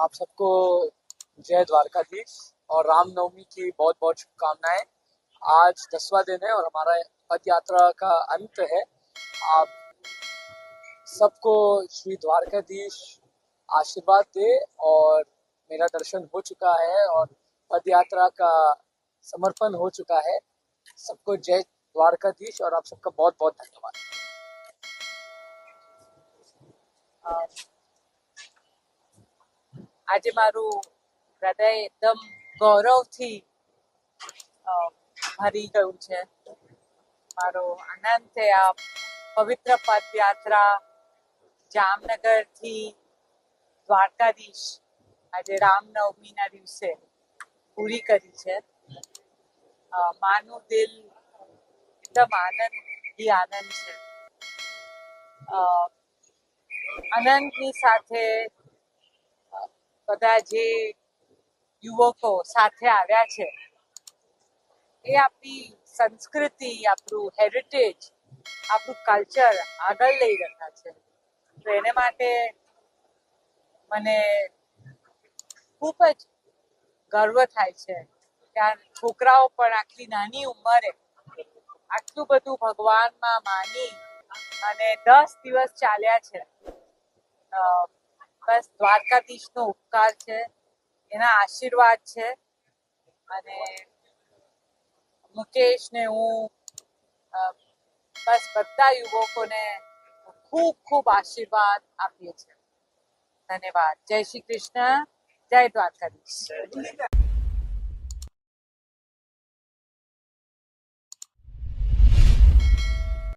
आप सबको जय द्वारकाधीश और रामनवमी की बहुत बहुत शुभकामनाएं। आज 10वां दिन है और हमारा पद यात्रा का अंत है। आप सबको श्री द्वारकाधीश आशीर्वाद दे और मेरा दर्शन हो चुका है और पद यात्रा का समर्पण हो चुका है। सबको जय द्वारकाधीश और आप सबका बहुत बहुत धन्यवाद। આજે મારું હૃદય એકદમ ગૌરવથી ભરી ગયું છે. મારો આનંદ છે આ પવિત્ર પદયાત્રા જામનગરથી દ્વારકાધીશ આજે રામનવમીના દિવસે પૂરી કરી છે. માનું દિલ એકદમ આનંદથી આનંદ છે. આનંદની સાથે બધા જે યુવકો સાથે આવ્યા છે એ આપણી સંસ્કૃતિ, આપણું હેરિટેજ, આપણું કલ્ચર આગળ લઈ રહ્યા છે. તો એને માટે મને ખૂબ જ ગર્વ થાય છે કે આ છોકરાઓ પણ આટલી નાની ઉંમરે આટલું બધું ભગવાનમાં માની અને 10 દિવસ ચાલ્યા છે. બસ દ્વારકાધીશનો ઉપકાર છે, એના આશીર્વાદ છે. અને મુકેશ ને હું બસ બધા યુવકોને ખૂબ ખૂબ આશીર્વાદ આપીએ છીએ. ધન્યવાદ. જય શ્રી કૃષ્ણ, જય દ્વારકાધીશ.